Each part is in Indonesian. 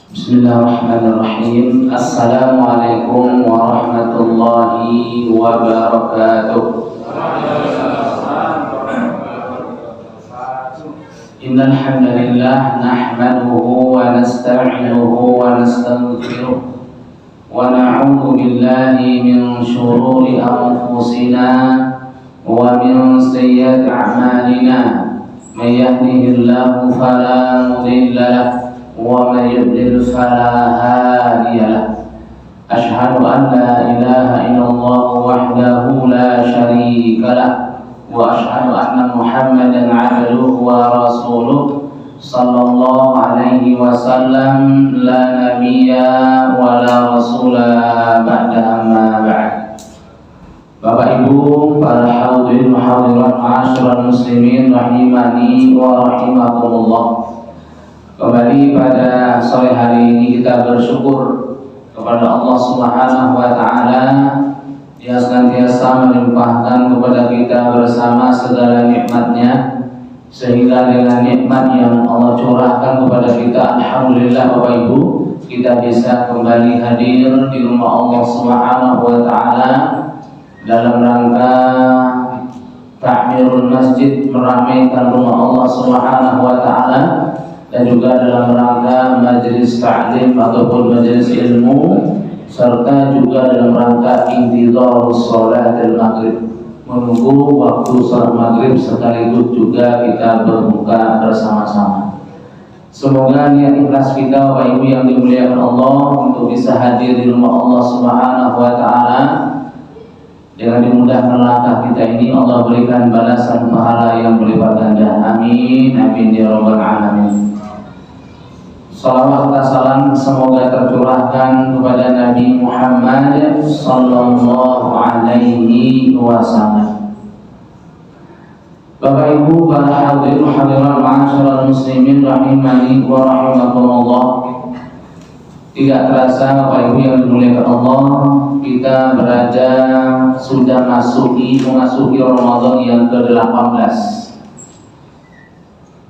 Bismillahirrahmanirrahim. Assalamualaikum warahmatullahi wabarakatuh. Innal hamdalillah nahmaduhu wa nasta'inuhu wa nastaghfiruh wa na'udzu billahi min shururi anfusina wa min sayyiati a'malina. May yahdihillahu fala mudilla lahu ومن يضلل فلا هادي له أشهد أن لا إله إلا الله وحده لا شريك له وأشهد أن محمدا عبده ورسوله صلى الله عليه وسلم لا نبي ولا رسول بعد أما بعد. Bapak Ibu, para hadirin hadirat ma'asyiral muslimin rahimani wa rahimakumullah. Kembali pada sore hari ini kita bersyukur kepada Allah Subhanahu wa taala yang senantiasa melimpahkan kepada kita bersama segala nikmat-Nya, sehingga dengan nikmat yang Allah curahkan kepada kita, alhamdulillah Bapak Ibu, kita bisa kembali hadir di rumah Allah Subhanahu wa taala dalam rangka ta'mirul masjid, meramaikan rumah Allah Subhanahu wa taala, dan juga dalam rangka majelis ta'lim ataupun majelis ilmu, serta juga dalam rangka intidharus sholatil maghrib, menunggu waktu salat maghrib sekaligus juga kita berbuka bersama-sama. Semoga niat ikhlas kita Bapak Ibu yang dimuliakan Allah untuk bisa hadir di rumah Allah Subhanahu wa taala, dengan dimudahkan langkah kita ini Allah berikan balasan pahala yang berlipat ganda. Amin amin ya rabbal alamin. Salawat dan salam semoga tercurahkan kepada Nabi Muhammad sallallahu alaihi wasallam. Bapak Ibu, para hadirin hadirat ma'asyiral muslimin rahimani wa rahimakumullah. Tidak terasa Bapak Ibu yang dimuliakan Allah, kita sudah memasuki Ramadan yang ke-18.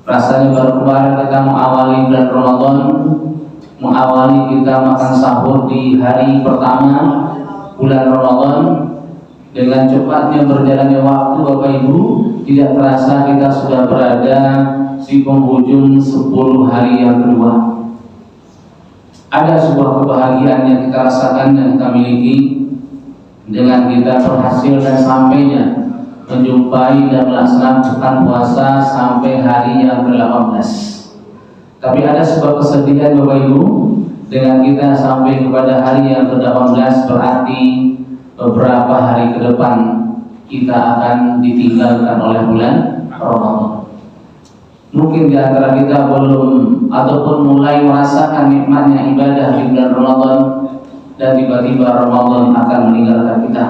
Rasanya baru kemarin kita mengawali bulan Ramadan, mengawali kita makan sahur di hari pertama bulan Ramadan. Dengan cepatnya berjalannya waktu Bapak Ibu, tidak terasa kita sudah berada di penghujung 10 hari yang kedua. Ada sebuah kebahagiaan yang kita rasakan dan kita miliki dengan kita berhasil dan sampainya menjumpai dan melaksanakan puasa sampai hari yang ke-18. Tapi ada sebuah kesedihan Bapak Ibu, dengan kita sampai kepada hari yang ke-18 berarti beberapa hari ke depan kita akan ditinggalkan oleh bulan Ramadan. Mungkin di antara kita belum ataupun mulai merasakan nikmatnya ibadah di bulan Ramadan, dan tiba-tiba Ramadan akan meninggalkan kita.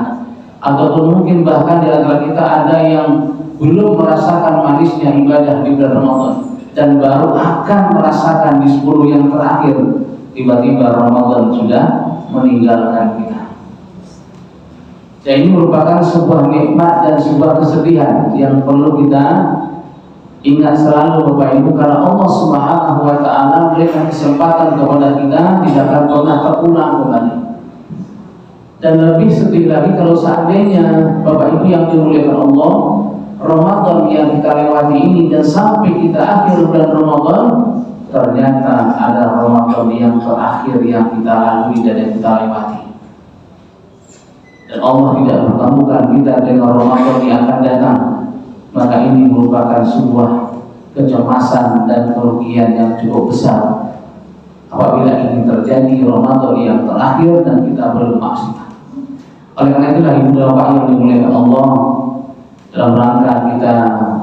Ataupun mungkin bahkan di antara kita ada yang belum merasakan manisnya ibadah di bulan Ramadan dan baru akan merasakan di 10 yang terakhir, tiba-tiba Ramadan sudah meninggalkan kita. Dan ini merupakan sebuah nikmat dan sebuah kesedihan yang perlu kita ingat selalu Bapak Ibu, karena Allah Subhanahu wa taala memberikan kesempatan kepada kita tidak akan pernah terulang kembali. Dan lebih sedih lagi kalau seandainya Bapak Ibu yang dimuliakan Allah, Ramadan yang kita lewati ini dan sampai kita akhir bulan Ramadan, ternyata ada Ramadan yang terakhir yang kita lalui dan yang kita lewati. Dan Allah tidak pertemukan kita dengan Ramadan yang akan datang. Maka ini merupakan sebuah kecemasan dan kerugian yang cukup besar apabila ini terjadi Ramadan yang terakhir dan kita belum maksimal. Oleh karena itulah Ibu Bapak yang dimuliakan Allah, dalam rangka kita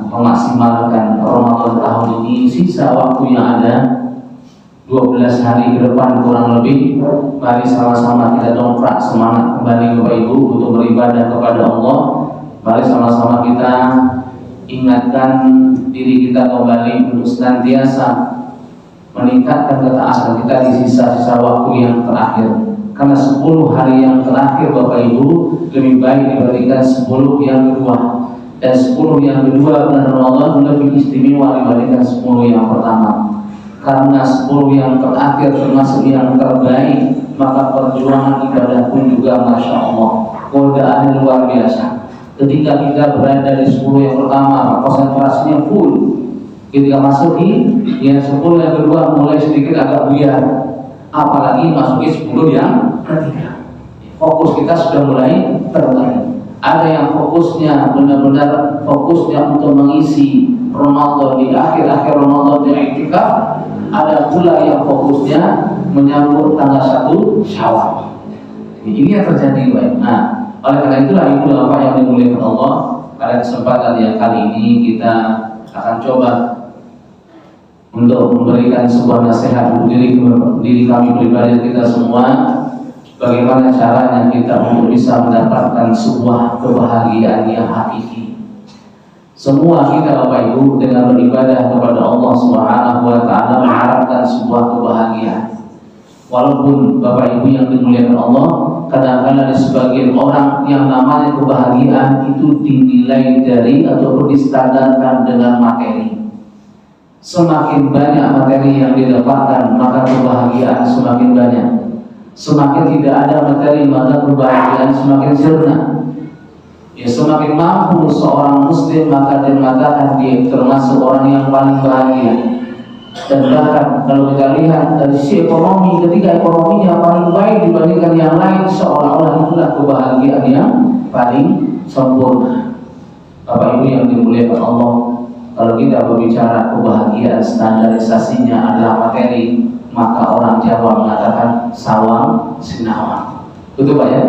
memaksimalkan Ramadan tahun ini, sisa waktu yang ada 12 hari ke depan kurang lebih, mari sama-sama kita dongkrak semangat kembali Bapak Ibu untuk beribadah kepada Allah. Mari sama-sama kita ingatkan diri kita kembali untuk senantiasa meningkatkan ketaatan kita di sisa-sisa waktu yang terakhir. Karena 10 hari yang terakhir Bapak Ibu lebih baik dibandingkan 10 yang kedua. Dan 10 yang kedua bulan Ramadan lebih istimewa dibandingkan 10 yang pertama. karena 10 yang terakhir termasuk yang terbaik, maka perjuangan ibadah pun juga Masya Allah godaan luar biasa. Ketika kita berada di 10 yang pertama, konsentrasinya full. Ketika masuk di yang 10 yang kedua mulai sedikit agak buyar, apalagi masuki 10 yang ketiga, fokus kita sudah mulai terbalik. Ada yang fokusnya benar-benar fokusnya untuk mengisi Ramadan di akhir-akhir Ramadan di iktikaf, ada pula yang fokusnya menyambut tanggal 1 Syawal. Ini yang terjadi, baik. Nah, oleh karena itulah ibu bapak yang dimuliakan Allah, pada kesempatan yang kali ini kita akan coba untuk memberikan sebuah nasihat untuk diri kami pribadi, kita semua, bagaimana caranya kita untuk bisa mendapatkan sebuah kebahagiaan yang hakiki. Semua kita Bapak Ibu dengan beribadah kepada Allah Subhanahu wa taala mengharapkan sebuah kebahagiaan. Walaupun Bapak Ibu yang dimuliakan Allah, kadang-kadang di sebagian orang yang namanya kebahagiaan itu dinilai dari ataupun distandarkan dengan materi. Semakin banyak materi yang didapatkan, maka kebahagiaan semakin banyak. Semakin tidak ada materi, maka kebahagiaan semakin sirna. Ya, semakin mampu seorang muslim, maka dia mengatakan dia termasuk orang yang paling bahagia. Dan bahkan kalau kita lihat dari sisi ekonomi, ketika ekonominya paling baik dibandingkan yang lain, seolah-olah itulah kebahagiaan yang paling sempurna. Bapak Ibu yang dimuliakan Allah, kalau kita berbicara kebahagiaan standarisasinya adalah materi, maka orang Jawa mengatakan sawang sinawang. Betul Pak ya?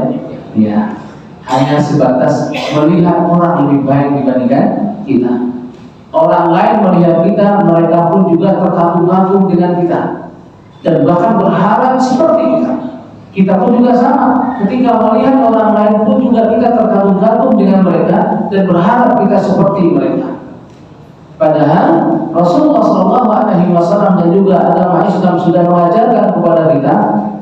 Ya. Hanya sebatas melihat orang lebih baik dibandingkan kita. Orang lain melihat kita, mereka pun juga terkagum-kagum dengan kita, dan bahkan berharap seperti kita. Kita pun juga sama. Ketika melihat orang lain pun juga kita terkagum-kagum dengan mereka dan berharap kita seperti mereka. Padahal Rasulullah SAW dan juga agama Islam sudah mengajarkan kepada kita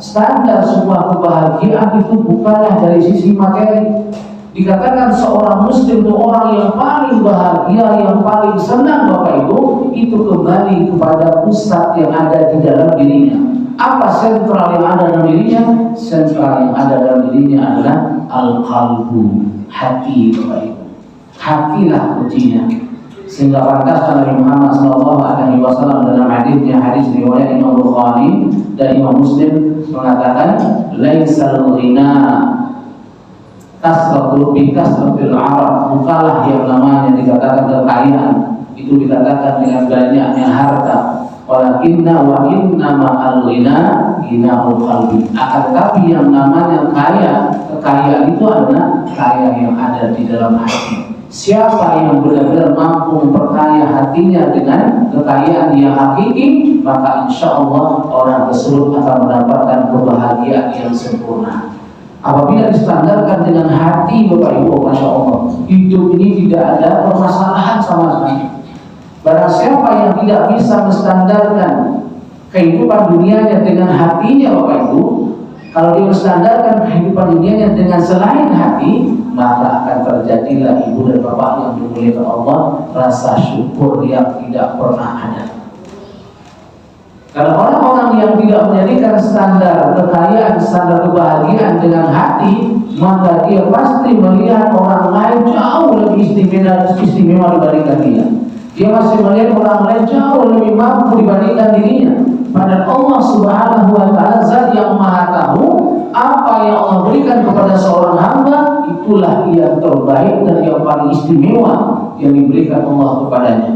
standar sebuah kebahagiaan itu bukanlah dari sisi materi. Dikatakan seorang muslim itu orang yang paling bahagia, yang paling senang Bapak Ibu, itu kembali kepada pusat yang ada di dalam dirinya. Apa sentral yang ada dalam dirinya? Sentral yang ada dalam dirinya adalah al-qalbu, hati Bapak Ibu. Hatilah kuncinya. Sehingga pantas Nabi Muhammad SAW dalam hadisnya, hadis riwayat Imam Bukhari dan Imam Muslim mengatakan, laisal ghina kasratul bikasratil arab, bukalah yang namanya dikatakan kekayaan itu dikatakan dengan banyaknya harta, walakinna wa inna ma'al ghina ghinaul qalbi. Akan tetapi yang namanya kekayaan itu adalah kaya yang ada di dalam hati. Siapa yang benar-benar mampu memperkaya hatinya dengan kekayaan yang hakiki, maka insya Allah orang tersebut akan mendapatkan kebahagiaan yang sempurna. Apabila distandarkan dengan hati Bapak Ibu, Masya Allah, hidup ini tidak ada permasalahan sama sekali. Barang siapa yang tidak bisa menstandarkan kehidupan dunianya dengan hatinya Bapak Ibu, kalau dia menstandarkan kehidupan dunianya dengan selain hati, maka akan terjadilah ibu dan bapak yang dimuliakan Allah, rasa syukur yang tidak pernah ada. Kalau orang-orang yang tidak menjadikan standar kekayaan, standar kebahagiaan dengan hati, maka dia pasti melihat orang lain jauh lebih istimewa dibandingkan dia. Dia masih melihat orang lain jauh lebih mampu dibandingkan dirinya. Padahal Allah Subhanahu wa taala zat yang Maha tahu apa yang Allah berikan kepada seorang hamba, itulah yang terbaik dan yang paling istimewa yang diberikan Allah kepadanya.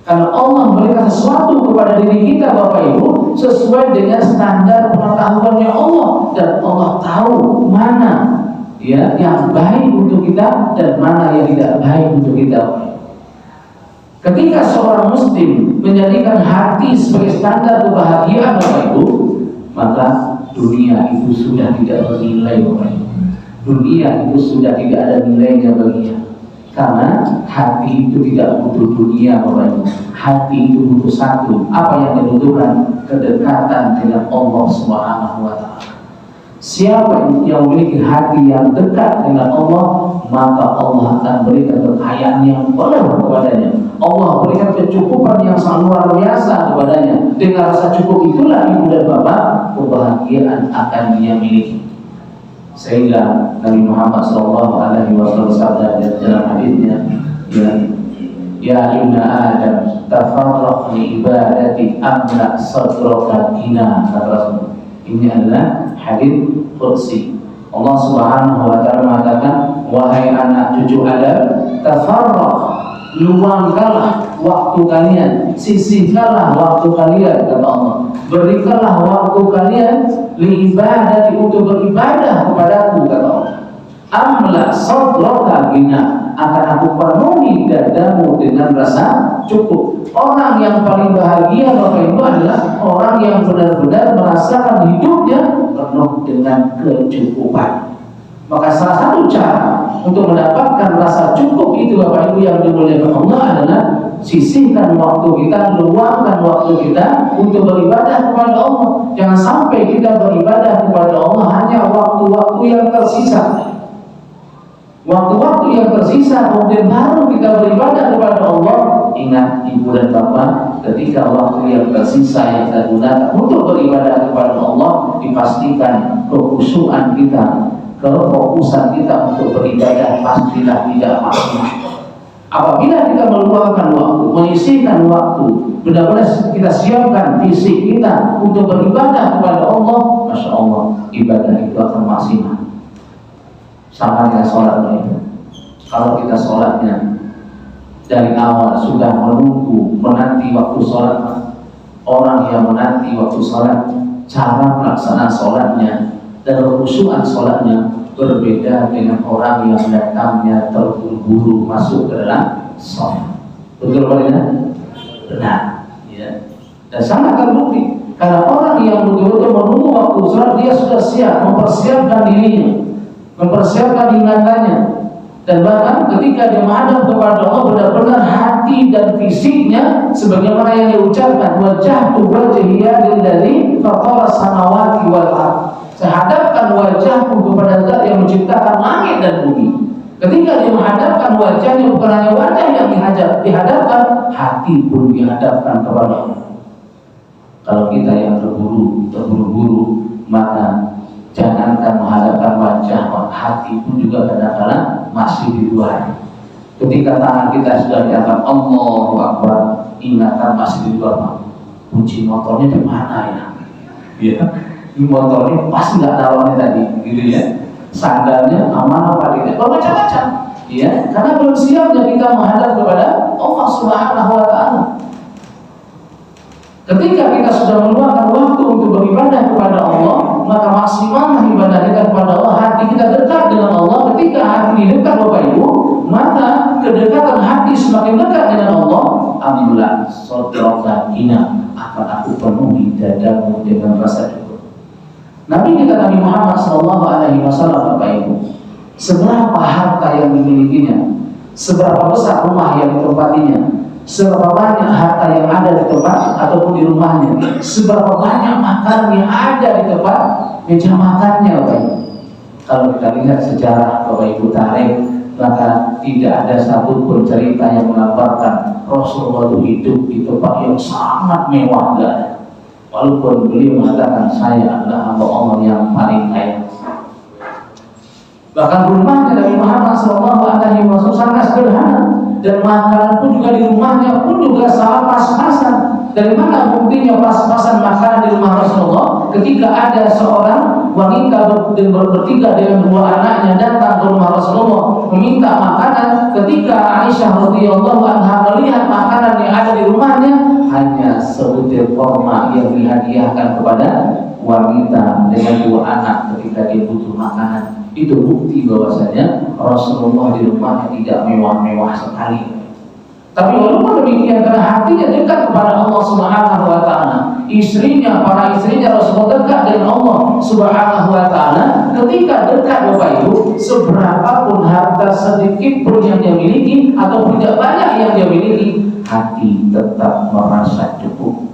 Karena Allah memberikan sesuatu kepada diri kita Bapak Ibu sesuai dengan standar pengetahuannya Allah, dan Allah tahu mana ya yang baik untuk kita dan mana yang tidak baik untuk kita. Ketika seorang muslim menjadikan hati sebagai standar kebahagiaan Bapak Ibu, maka dunia itu sudah tidak bernilai Bapak Ibu. Dunia itu sudah tidak ada nilainya baginya. Karena hati itu tidak butuh dunia Bapak Ibu. Hati itu butuh satu. Apa yang dibutuhkan? Kedekatan dengan Allah Subhanahu wa taala. Siapa yang memiliki hati yang dekat dengan Allah, maka Allah akan berikan kekayaan yang penuh kepadanya. Allah berikan kecukupan yang sangat luar biasa kepadanya. Dengan rasa cukup itulah ibu dan bapak, kebahagiaan akan dia miliki. Sehingga Nabi Muhammad SAW bersabda dalam hadisnya, ya ibna Adam, tafarraq li ibadati amla sadraka kina. Kata Rasul. Ini adalah hadis qudsi. Allah Subhanahu wa taala mengatakan, wahai anak cucu Adam, tafarraq, luangkanlah waktu kalian, sisihkanlah waktu kalian, kata Allah. Berikanlah waktu kalian li ibadati, untuk beribadah kepadaku, kata Allah. Amla sadraka ghina, akan aku penuhi dadamu dengan rasa cukup. Orang yang paling bahagia Bapak Ibu adalah orang yang benar-benar merasakan hidupnya penuh dengan kecukupan. Maka salah satu cara untuk mendapatkan rasa cukup itu Bapak Ibu yang dimuliakan Allah adalah sisihkan waktu kita, luangkan waktu kita untuk beribadah kepada Allah. Jangan sampai kita beribadah kepada Allah hanya waktu-waktu yang tersisa. Waktu-waktu yang tersisa kemudian baru kita beribadah kepada Allah. Ingat ibu dan bapak, ketika waktu yang tersisa yang kita gunakan untuk beribadah kepada Allah, dipastikan kekhusyuan kita, kefokusan kita untuk beribadah pastilah tidak maksimal. Apabila kita meluangkan waktu, menyisihkan waktu, benar-benar kita siapkan fisik kita untuk beribadah kepada Allah, Masya Allah, ibadah itu akan maksimal. Sama dengan sholatnya. Kalau kita sholatnya dari awal sudah menunggu, menanti waktu sholat, orang yang menanti waktu sholat, cara pelaksanaan sholatnya dan kekhusyuan sholatnya berbeda dengan orang yang datangnya terburu-buru masuk ke dalam sholat. Betul Pak? Benar. Ya. Dan sangat terbukti. Karena orang yang betul-betul menunggu waktu sholat, dia sudah siap mempersiapkan dirinya, mempersiapkan ingatannya, dan bahkan ketika dia menghadap kepada Allah benar-benar hati dan fisiknya sebagaimana yang diucapkan, wajhtu wajhiya lillazi fatara samawati wal ardh, saya hadapkan wajahku kepada Zat yang menciptakan langit dan bumi. Ketika dia menghadapkan wajahnya, bukan hanya wajah yang dihadapkan, hati pun dihadapkan kepada Allah. Kalau kita yang terburu-buru, maka jangankan menghadapkan wajah, hati pun juga kadang-kadang masih di luar. Ketika tangan kita sudah diangkat Allahu Akbar, ingatan masih di luar. Kunci motornya di mana ya? Ya, ini motornya pas nggak taruhnya tadi, gitu ya. Sandarnya aman apa tidak? Macam-macam. Ya, karena belum siapnya kita menghadap kepada Allah Subhanahu Wa Taala. Ketika kita sudah meluangkan waktu untuk beribadah kepada Allah, maka maksimallah ibadah kita kepada Allah, hati kita dekat dengan Allah. Ketika hati dekat Bapak Ibu, maka kedekatan hati semakin dekat dengan Allah. Alhamdulillah, sadraka ghina, akan aku penuhi dadamu dengan rasa cukup. Nabi kita Nabi Muhammad SAW, Bapak Ibu, seberapa harta yang dimilikinya, seberapa besar rumah yang ditempatinya, seberapa banyak harta yang ada di tempat ataupun di rumahnya, seberapa banyak makanan yang ada di tempat meja makannya, Bapak Ibu. Kalau kita lihat sejarah Bapak Ibu tarik, maka tidak ada satupun cerita yang menggambarkan Rasulullah itu hidup di tempat yang sangat mewah, enggak ada. Walaupun beliau mengatakan saya adalah hamba Allah yang paling kaya. Bahkan rumahnya Nabi Muhammad SAW sangat sederhana, dan makanan pun juga di rumahnya pun juga sangat pas-pasan. Dari mana buktinya pas-pasan makanan di rumah Rasulullah? Ketika ada seorang wanita bertiga dengan dua anaknya datang ke rumah Rasulullah meminta makanan, ketika Aisyah radhiyallahu anha melihat makanan yang ada di rumahnya, hanya sebutir kurma yang dihadiahkan kepada wanita dengan dua anak ketika dia butuh makanan. Itu bukti bahwasanya Rasulullah di rumahnya tidak mewah-mewah sekali. Tapi walaupun demikian, karena hatinya dekat kepada Allah Subhanahu Wa Taala, para istrinya Rasulullah dekat dengan Allah Subhanahu Wa Taala. Ketika dekat Bapak Ibu, seberapapun harta sedikit pun yang dia miliki atau tidak banyak yang dia miliki, hati tetap merasa cukup.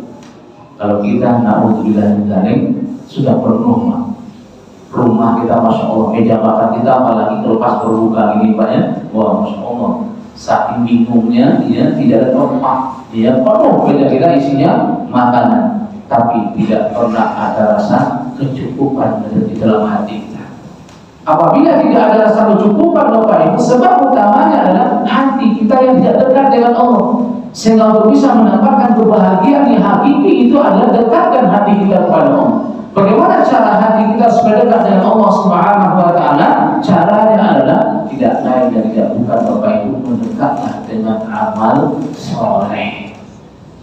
Kalau kita naudzubillah min dzalik sudah penuh rumah kita, masya Allah, meja makan kita, apalagi kalau pas berbuka ini Pak ya, wah masya Allah, saking bingungnya, ya tidak ada tempat, ya penuh meja kita isinya makanan, tapi tidak pernah ada rasa kecukupan di dalam hati kita. Apabila tidak ada rasa kecukupan Bapak Ibu, sebab utamanya adalah hati kita yang tidak dekat dengan Allah. Sehingga untuk bisa mendapatkan kebahagiaan yang hakiki itu adalah dekatkan hati kita kepada Allah. Bagaimana cara hati kita supaya dekat dengan Allah Subhanahu wa taala? Caranya adalah tidak lain dan tidak bukan Bapak Ibu, mendekatlah dengan amal soleh.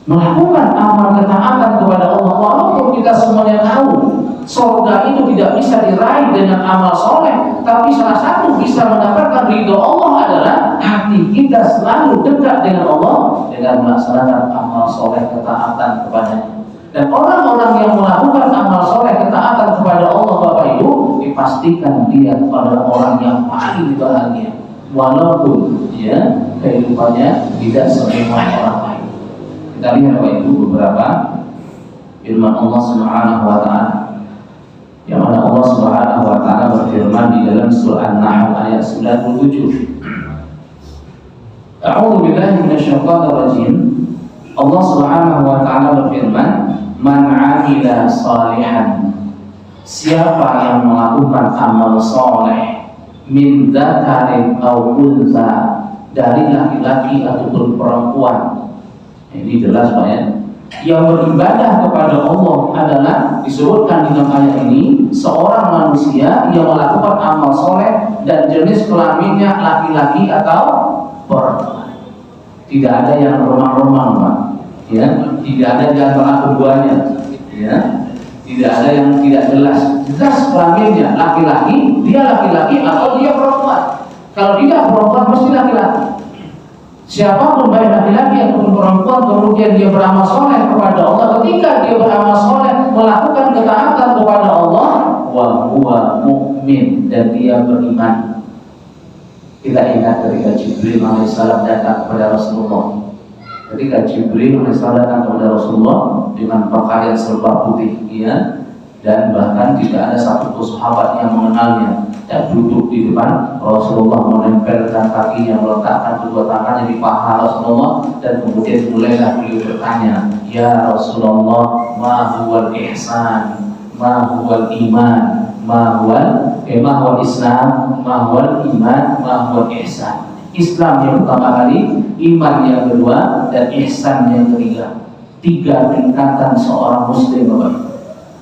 Melakukan amal ketaatan kepada Allah, walaupun kita semuanya tahu surga itu tidak bisa diraih dengan amal soleh, tapi salah satu bisa mendapatkan ridho Allah adalah hati kita selalu dekat dengan Allah dengan melaksanakan amal soleh ketaatan kepadanya. Dan orang-orang yang melakukan amal soleh ketaatan kepada Allah Bapak Ibu, dipastikan dia adalah orang yang paling bahagia, walaupun ya kehidupannya tidak semewah orang lain. Kita lihat Bapak Ibu beberapa firman Allah Subhanahu wa taala. Yang mana Allah Subhanahu wa taala berfirman di dalam surah An-Nahl ayat 97. A'udzu billahi minasyaitonir rajim. Allah Subhanahu wa taala berfirman, "Man 'amila shalihan." Siapa yang melakukan amal soleh min dzakarin aw unsa, dari laki-laki ataupun perempuan. Ini jelas Pak ya. Yang beribadah kepada Allah adalah disebutkan di dalam ayat ini seorang manusia yang melakukan amal soleh dan jenis kelaminnya laki-laki atau perempuan. Tidak ada yang romang-romang Pak, ya. Tidak ada di antara keduanya, ya. Tidak ada yang tidak jelas. Jelas kelaminnya laki-laki, dia laki-laki atau dia perempuan. Kalau tidak perempuan mesti laki-laki. Siapapun baik laki-laki ataupun perempuan kemudian dia beramal soleh kepada Allah, ketika dia beramal soleh melakukan ketaatan kepada Allah, wa huwa mu'min, dan dia beriman. Kita ingat ketika Jibril alaihissalam datang kepada Rasulullah. Ketika Jibril alaihissalam datang kepada Rasulullah dengan pakaian serba putih, ya, dan bahkan tidak ada satu sahabat yang mengenalnya, dan duduk di depan Rasulullah, menempelkan kakinya, meletakkan kedua tangannya di paha Rasulullah, dan kemudian mulailah beliau bertanya, "Ya Rasulullah, ma huwal ihsan, ma huwal iman, ma huwal Islam, ma huwal iman, ma huwal ihsan." Islam yang pertama kali, iman yang kedua, dan ihsan yang ketiga. 3 tingkatan seorang muslim Bapak.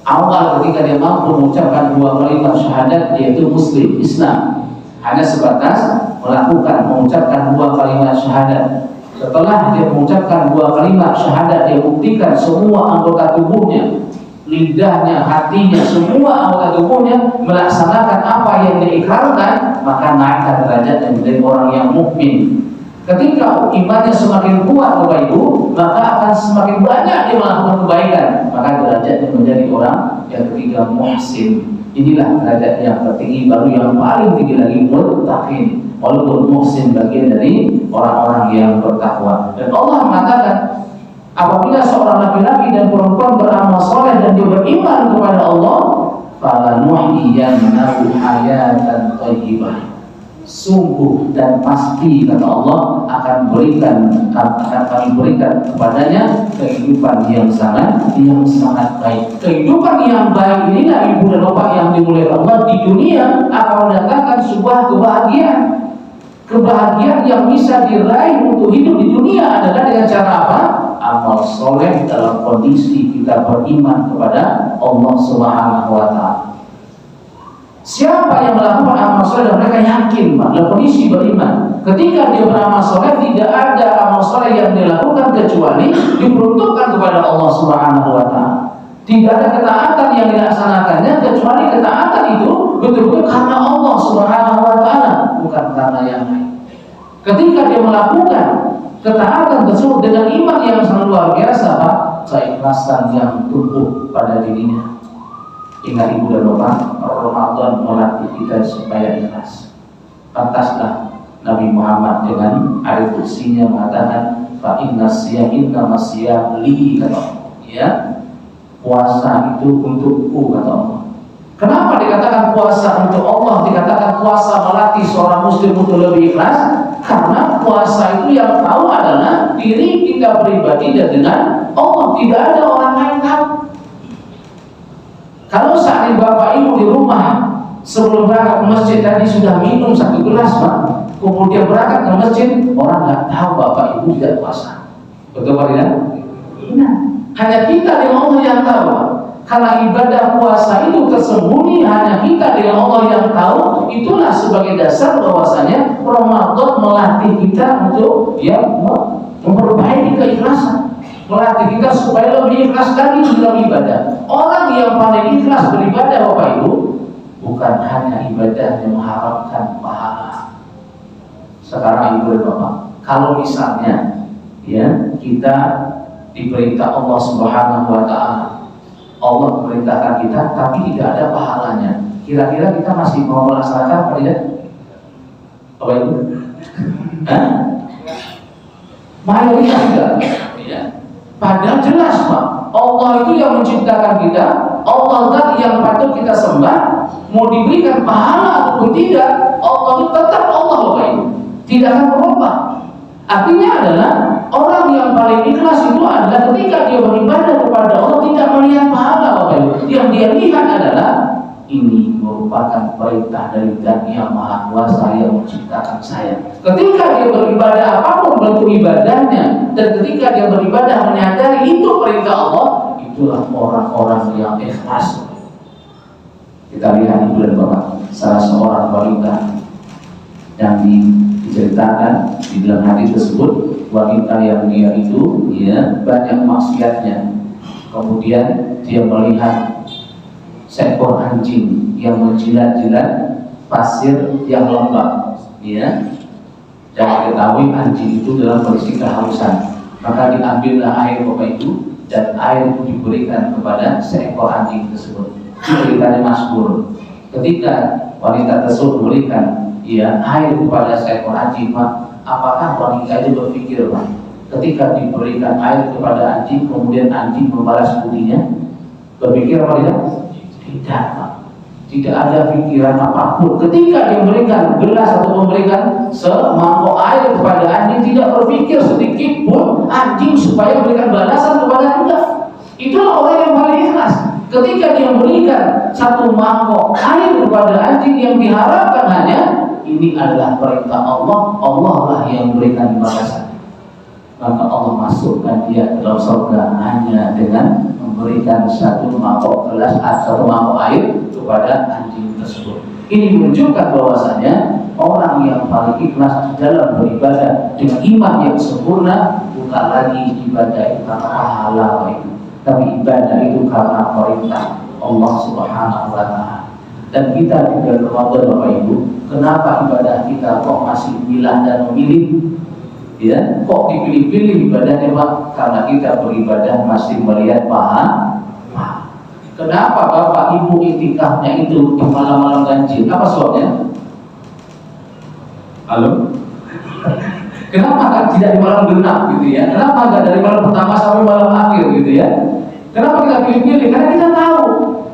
Awal ketika dia mampu mengucapkan 2 kalimat syahadat, yaitu muslim, Islam, hanya sebatas melakukan mengucapkan 2 kalimat syahadat. Setelah dia mengucapkan 2 kalimat syahadat, dia buktikan semua anggota tubuhnya, lidahnya, hatinya, semua anggota tubuhnya melaksanakan apa yang diikrarkan, maka naikkan derajatnya menjadi orang yang mukmin. Ketika imannya semakin kuat Bapak Ibu, maka akan semakin banyak dia melakukan kebaikan, maka derajatnya menjadi orang yang ketiga, muhsin. Inilah derajat yang tertinggi, baru yang paling tinggi lagi muttaqin. Walaupun muhsin bagian dari orang-orang yang bertakwa. Dan Allah mengatakan, apabila seorang laki-laki dan perempuan beramal soleh dan dia beriman kepada Allah, falanuhyiyannahu hayatan thayyibah. Sungguh dan pasti kata Allah akan kami berikan kepadanya kehidupan yang sangat baik. Kehidupan yang baik inilah ibu dan bapak yang dimuliakan Allah di dunia akan mendatangkan sebuah kebahagiaan yang bisa diraih untuk hidup di dunia adalah dengan cara apa? Amal soleh dalam kondisi kita beriman kepada Allah Subhanahu wa taala. Siapa yang melakukan amal soleh dan mereka yakin dalam kondisi beriman, ketika dia beramal soleh tidak ada amal soleh yang dilakukan kecuali diperuntukkan kepada Allah Subhanahu wa taala. Tidak ada ketaatan yang dilaksanakannya kecuali ketaatan itu betul-betul karena Allah Subhanahu wa taala, bukan karena yang lain. Ketika dia melakukan ketaatan tersebut dengan iman yang sangat luar biasa, Pak, keikhlasan yang tumbuh pada dirinya. Ingat ibu dan bapak, Ramadan melatih kita supaya ikhlas. Pantaslah Nabi Muhammad dengan ayat kursinya mengatakan, fa inna siyam li, kata Allah, ya, puasa itu untukku, kata Allah. Kenapa dikatakan puasa untuk Allah, dikatakan puasa melatih seorang muslim untuk lebih ikhlas? Karena puasa itu yang tahu adalah diri kita pribadi dan dengan Allah, tidak ada orang lain tahu. Kalau saat Bapak Ibu di rumah sebelum berangkat ke masjid tadi sudah minum 1 gelas, Pak, kemudian berangkat ke masjid, orang nggak tahu Bapak Ibu tidak puasa. Betul Pak tidak? Nah, hanya kita dengan Allah yang tahu. Karena ibadah puasa itu tersembunyi, hanya kita dengan Allah yang tahu. Itulah sebagai dasar bahwasanya Ramadan melatih kita untuk memperbaiki keikhlasan, melatih kita supaya lebih ikhlas lagi dalam ibadah. Orang yang paling ikhlas beribadah Bapak Ibu bukan hanya ibadah yang mengharapkan pahala. Sekarang Ibu dan Bapak, kalau misalnya kita diperintah Allah Subhanahu wa Ta'ala, Allah memerintahkan kita tapi tidak ada pahalanya, kira-kira kita masih mau melaksanakan apa tidak? Apa itu? Mayoritas tidak. Ya. Padahal jelas Pak, Allah itu yang menciptakan kita, Allah tadi yang patut kita sembah. Mau diberikan pahala ataupun tidak, Allah itu tetap Allah Bapak Ibu, tidak akan berubah. Artinya adalah orang yang paling ikhlas itu adalah ketika dia beribadah kepada Allah tidak melihat pahala Bapak Ibu. Yang dia lihat adalah ini merupakan perintah dari Zat yang Maha Kuasa yang menciptakan saya. Ketika dia beribadah apapun bentuk ibadahnya, dan ketika dia beribadah menyadari itu perintah Allah, itulah orang-orang yang ikhlas. Kita lihat Ibu dan Bapak, salah seorang wanita yang diceritakan di dalam hadis tersebut, wanita yang dia itu banyak maksiatnya. Kemudian dia melihat seekor anjing yang menjilat-jilat pasir yang lembab. Jangan diketahui anjing itu dalam kondisi kehausan, maka diambillah air Bapak Ibu, dan air itu diberikan kepada seekor anjing tersebut. Ceritanya Mazmur, ketika wanita tersebut memberikan air kepada seekor anjing, apakah wanita itu berpikir, Pak, ketika diberikan air kepada anjing kemudian anjing membalas budinya? Berpikir apa tidak? Tidak, Pak. Tidak ada pikiran apapun. Ketika dia memberikan gelas atau memberikan semangkok air kepada anjing, tidak berpikir sedikit pun anjing supaya memberikan balasan kepada Anda. Itulah orang yang paling ikhlas. Ketika dia memberikan 1 mangkok air kepada anjing, yang diharapkan hanya ini adalah perintah Allah, Allah lah yang memberikan balasan. Maka Allah masukkan dia ke dalam surga hanya dengan memberikan 1 mangkok gelas atau 1 mangkok air kepada anjing tersebut. Ini menunjukkan bahwasanya orang yang paling ikhlas dalam beribadah dengan iman yang sempurna bukan lagi ibadah itu karena pahala, tapi ibadah itu karena perintah Allah Subhanahu wa Ta'ala. Dan kita di bulan Ramadan Bapak Ibu, kenapa ibadah kita kok masih milah dan memilih? Kok dipilih-pilih ibadahnya Pak? Karena kita beribadah masih melihat pahala. Kenapa Bapak Ibu itikafnya itu di malam-malam ganjil? Apa sebabnya? Halo? Kenapa kan tidak di malam genap gitu ya? Kenapa enggak dari malam pertama sampai malam akhir gitu ya? Kenapa kita pilih-pilih? Karena kita tahu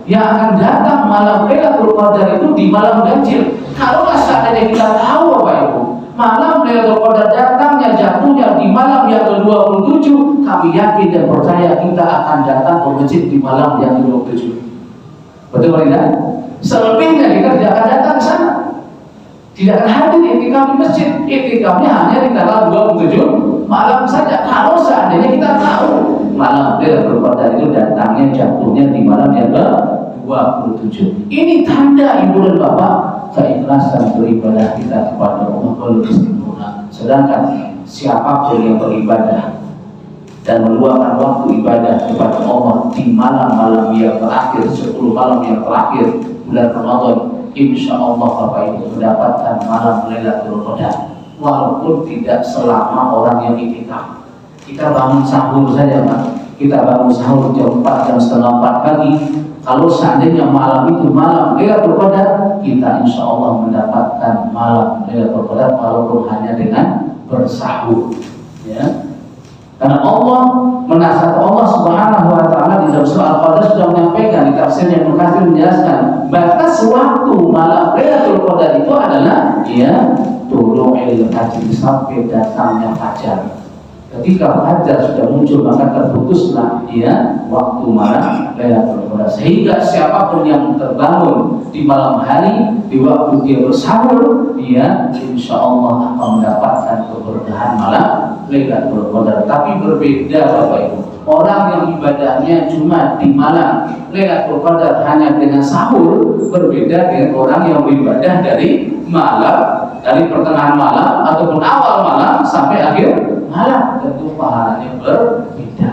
yang akan datang malam Lailatul Qadar itu di malam ganjil. Kalau seandainya kita tahu Bapak Ibu, malam Lailatul Qadar datangnya jatuhnya di malam yang ke-27, kami yakin dan percaya kita akan datang ke masjid di malam yang ke-27. Betul tidak? Selebihnya kita tidak akan datang ke sana. Tidak akan hadir iktikaf di masjid. Iktikafnya hanya di tanggal 27 malam saja. Kalau seandainya kita tahu malam Lailatul Qadar itu datangnya jatuhnya di malam yang ke-27. Ini tanda Ibu dan Bapak keikhlasan beribadah kita kepada Allah belum sempurna. Sedangkan siapapun yang beribadah dan meluangkan waktu ibadah kepada Allah di malam-malam yang terakhir, 10 malam yang terakhir bulan Ramadan, insya Allah Bapak Ibu mendapatkan malam Lailatul Qadar, walaupun tidak selama orang yang itikaf. Kita bangun sahur saja Pak, kita bangun sahur jam 4, jam setengah 4 pagi. Kalau seandainya malam itu malam Lailatul Qadar, kita insya Allah mendapatkan malam Lailatul Qadar walaupun hanya dengan bersahur. Karena Allah menasihati Allah Subhanahu wa taala di dalam surah Al-Qadar sudah menyampaikan, di tafsir yang Mukatsir menjelaskan batas waktu malam Lailatul Qadar itu adalah tulu'il fajr, sampai datangnya fajar. Ketika fajar sudah muncul maka terputuslah waktu malam Lailatul Qadar. Sehingga siapapun yang terbangun di malam hari di waktu dia bersahur, insya Allah akan mendapatkan keberkahan malam Lailatul Qadar. Tapi berbeda Bapak Ibu, orang yang ibadahnya cuma di malam Lailatul Qadar hanya dengan sahur, berbeda dengan orang yang beribadah dari malam, dari pertengahan malam ataupun awal malam sampai akhir malam, tentu pahalanya berbeda.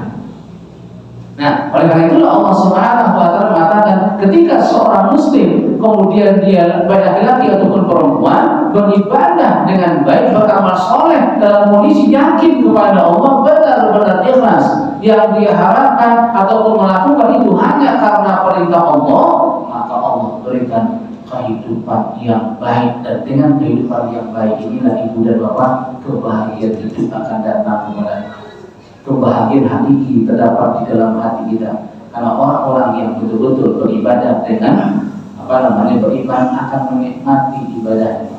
Nah, oleh karena itulah Allah Subhanahu wa taala mengatakan ketika seorang muslim kemudian dia baik laki-laki ataupun perempuan beribadah dengan baik, beramal soleh dalam kondisi yakin kepada Allah, benar-benar ikhlas, yang dia harapkan ataupun melakukan itu hanya karena perintah Allah, maka Allah berikan kehidupan yang baik. Dan dengan kehidupan yang baik inilah ibu dan bapak, kebahagiaan hidup akan datang kepada kebahagiaan hakiki terdapat di dalam hati kita. Karena orang-orang yang betul-betul beribadah dengan beriman akan menikmati ibadahnya.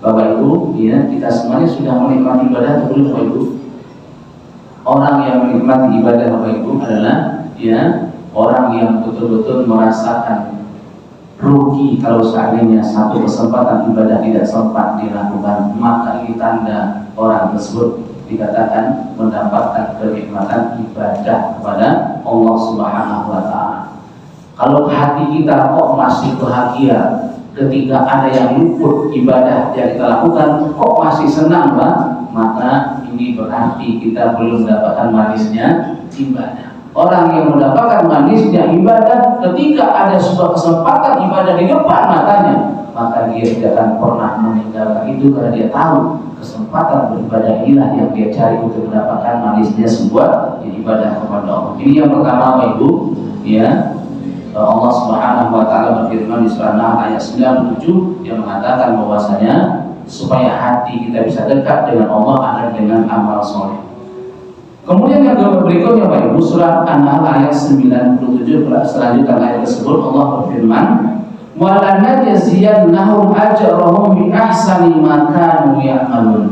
Bapak Ibu, kita semuanya sudah menikmati ibadah atau belum Bapak Ibu? Orang yang menikmati ibadah Bapak Ibu adalah orang yang betul-betul merasakan rugi kalau seandainya satu kesempatan ibadah tidak sempat dilakukan, maka ini tanda orang tersebut dikatakan mendapatkan kenikmatan ibadah kepada Allah Subhanahu wa taala. Kalau hati kita kok masih bahagia ketika ada yang luput ibadah yang kita lakukan, kok masih senang Pak, maka ini berarti kita belum mendapatkan manisnya ibadah. Orang yang mendapatkan manisnya ibadah ketika ada sebuah kesempatan ibadah di depan matanya, maka dia tidak akan pernah meninggalkan itu, karena dia tahu kesempatan beribadah inilah yang dia cari untuk mendapatkan manisnya sebuah ibadah kepada Allah. Ini yang pertama Bapak Ibu, Allah Subhanahu wa taala berfirman di surah Nahl ayat 97 yang mengatakan bahwasanya supaya hati kita bisa dekat dengan Allah adalah dengan amal soleh. Kemudian yang berikutnya Bapak Ibu, surah An-Nahl ayat 97 selanjutnya ayat tersebut Allah berfirman, وَلَنَجْزِيَنَّهُمْ أَجْرَهُمْ بِأَحْسَنِ مَا كَانُوا يَعْمَلُونَ.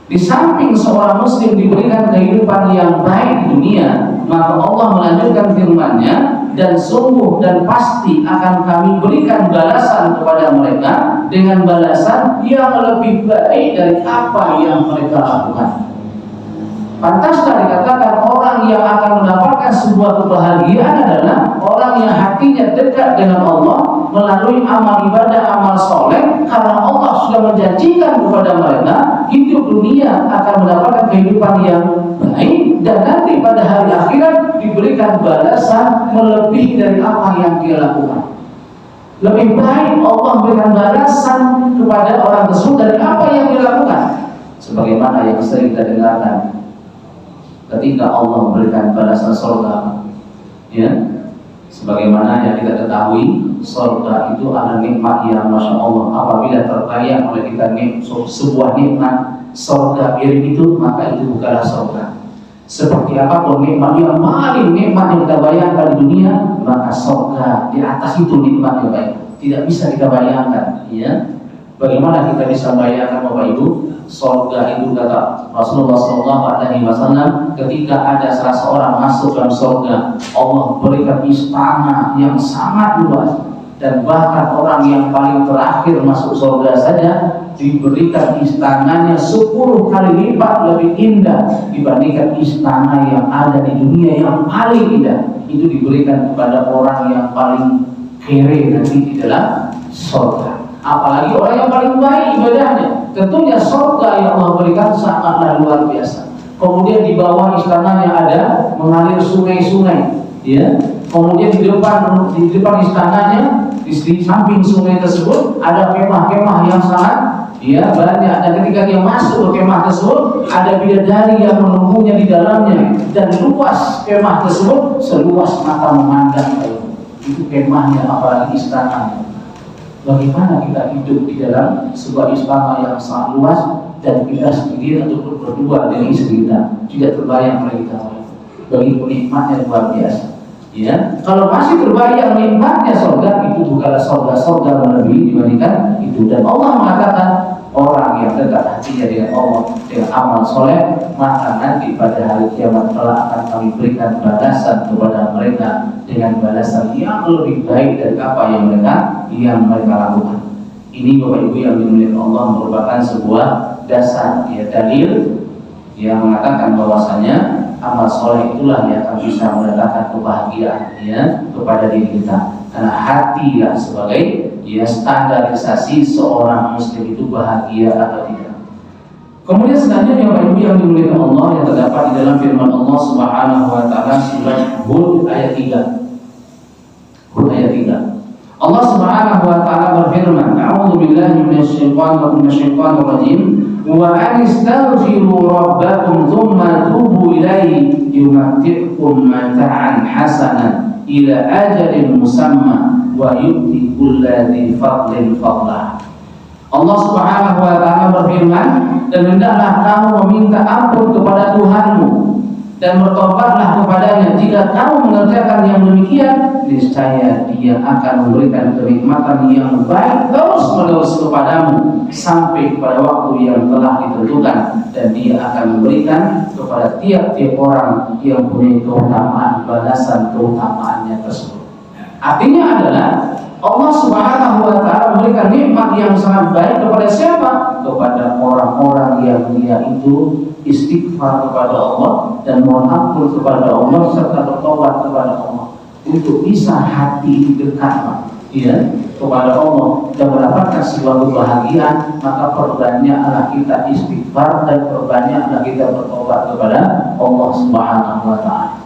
Di samping seorang muslim diberikan kehidupan yang baik di dunia, maka Allah melanjutkan firman-Nya, dan sungguh dan pasti akan kami berikan balasan kepada mereka dengan balasan yang lebih baik dari apa yang mereka lakukan. Pantaslah dikatakan orang yang akan mendapatkan sebuah kebahagiaan adalah orang yang hatinya dekat dengan Allah melalui amal ibadah, amal soleh, karena Allah sudah menjanjikan kepada mereka hidup dunia akan mendapatkan kehidupan yang baik, dan nanti pada hari akhirat diberikan balasan melebihi dari apa yang dia lakukan. Lebih baik Allah berikan balasan kepada orang tersebut dari apa yang dia lakukan. Sebagaimana yang sering kita dengarkan, ketika Allah memberikan balasan surga, sebagaimana yang kita ketahui, surga itu adalah nikmat yang Masya Allah. Apabila terbayang oleh kita sebuah nikmat surga mirip itu, maka itu bukanlah surga. Seperti apapun nikmat yang paling nikmat yang kita bayangkan di dunia, maka surga di atas itu nikmat yang baik, tidak bisa kita bayangkan. Bagaimana kita bisa bayangkan Bapak Ibu? Surga itu kata Rasulullah SAW, ketika ada salah seorang masuk dalam surga, Allah berikan istana yang sangat luas, dan bahkan orang yang paling terakhir masuk surga saja diberikan istananya 10 kali lipat lebih indah dibandingkan istana yang ada di dunia yang paling indah. Itu diberikan kepada orang yang paling kere nanti di dalam surga. Apalagi orang yang paling baik ibadahnya, tentunya surga yang Allah berikan sangatlah luar biasa. Kemudian di bawah istananya ada mengalir sungai-sungai, Kemudian di depan istananya, di samping sungai tersebut ada kemah-kemah yang sangat banyak. Dan ketika dia masuk ke kemah tersebut, ada bidadari yang menunggunya di dalamnya, dan luas kemah tersebut seluas mata memandang. Itu kemahnya, apalagi istananya. Bagaimana kita hidup di dalam sebuah istana yang sangat luas dan kita sendiri ataupun berdua dengan istri kita, tidak terbayang oleh kita. Bagi nikmatnya luar biasa. Ya, kalau masih terbayang nikmatnya surga, itu bukanlah surga melebihi dibandingkan itu. Dan Allah mengatakan orang yang dekat hatinya dengan Allah dengan amal soleh, maka nanti pada hari kiamat telah akan kami berikan balasan kepada mereka dengan balasan yang lebih baik dari apa yang mereka lakukan. Ini Bapak Ibu yang dimuliakan Allah merupakan sebuah dasar, ya, dalil yang mengatakan bahwasanya amal soleh itulah yang akan bisa mendatangkan kebahagiaan, ya, kepada diri kita. Karena hati lah sebagai, ya, standarisasi seorang muslim itu bahagia atau tidak. Kemudian selanjutnya Bapak Ibu yang dimuliakan Allah yang terdapat di dalam firman Allah Subhanahu wa taala surat Hud ayat 3. Hud ayat 3. Allah Subhanahu wa taala berfirman, "A'udzu billahi minasyaitonir rajim. Wa anistaghfiru rabbakum tsumma tubu ilaihi yumatti'kum mata'an hasanan ila ajalin musamma wa yu'ti kulli fadlin fadlah." Allah Subhanahu wa taala berfirman, dan hendaklah kamu meminta ampun kepada Tuhanmu dan bertobatlah kepadanya. Jika kamu mengerjakan yang demikian, niscaya Dia akan memberikan kenikmatan yang baik terus-menerus kepadamu sampai pada waktu yang telah ditentukan, dan Dia akan memberikan kepada tiap-tiap orang yang punya keutamaan balasan keutamaannya tersebut. Artinya adalah Allah Subhanahu wa taala memberikan nikmat yang sangat baik kepada siapa? Kepada orang-orang yang dia itu istighfar kepada Allah dan mohon ampun kepada Allah serta bertobat kepada Allah, untuk bisa hati dekat, ya, kepada Allah dan mendapatkan sebuah kebahagiaan. Maka perbanyaklah kita istighfar dan perbanyaklah kita bertobat kepada Allah Subhanahu wa taala.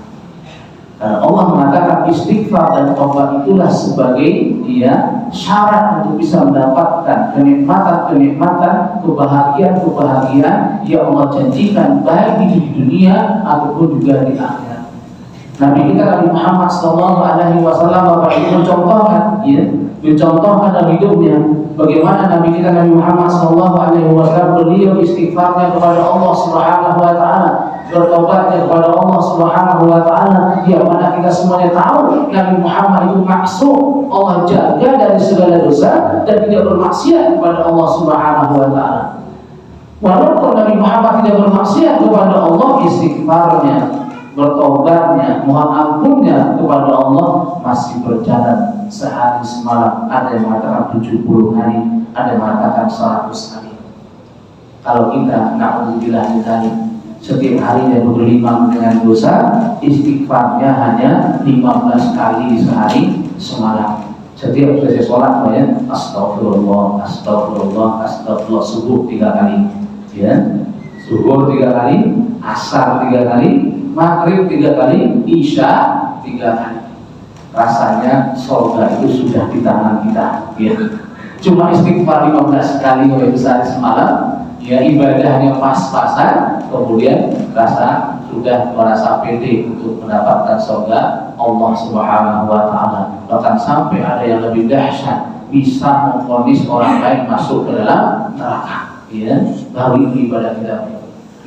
Karena Allah mengatakan istighfar dan taubat itulah sebagai, ya, syarat untuk bisa mendapatkan kenikmatan, kebahagiaan yang Allah janjikan baik di dunia ataupun juga di akhirat. Nabi kita Nabi Muhammad SAW Bapak Ibu mencontohkan dalam hidupnya bagaimana Nabi kita Nabi Muhammad SAW beliau istighfarnya kepada Allah Subhanahu wa taala, bertobatnya kepada Allah Subhanahu wa taala, yang mana kita semuanya tahu Nabi Muhammad itu maksum, Allah jaga dari segala dosa dan tidak bermaksiat kepada Allah Subhanahu wa taala. Walaupun Nabi Muhammad tidak bermaksiat kepada Allah, istighfarnya, bertobatnya, mohon ampunnya kepada Allah masih berjalan sehari semalam. Ada yang mengatakan 70 hari, ada yang mengatakan 100 hari. Kalau kita na'udzubillah min dzalik, setiap harinya bergelimang dengan dosa, istighfarnya hanya 15 kali sehari semalam. Setiap selesai sholat, ya, astagfirullah, astagfirullah, astagfirullah. Subuh 3 kali, ya, subuh 3 kali, asar 3 kali, maghrib 3 kali, isya 3 kali. Rasanya surga itu sudah di tangan kita, ya. Cuma istighfar 15 kali oleh sehari semalam, ya, ibadahnya pas-pasan, kemudian merasa pede untuk mendapatkan surga Allah Subhanahu wa taala. Bahkan sampai ada yang lebih dahsyat, bisa memvonis orang lain masuk ke dalam neraka, ya. Baru itu ibadah kita.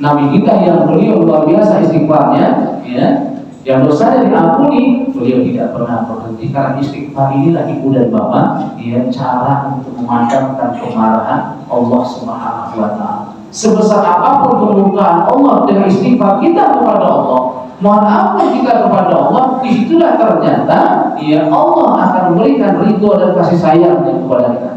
Nabi kita yang beliau luar biasa istighfarnya, ya, yang dosanya diampuni, beliau tidak pernah berhenti. Karena istighfar inilah ibu dan bapak, ya, cara untuk memadamkan kemarahan Allah Subhanahu wa taala. Sebesar apapun kemurkaan Allah dengan istighfar kita kepada Allah, mohon ampun kita kepada Allah, disitulah ternyata, ya, Allah akan memberikan ridho dan kasih sayangnya kepada kita.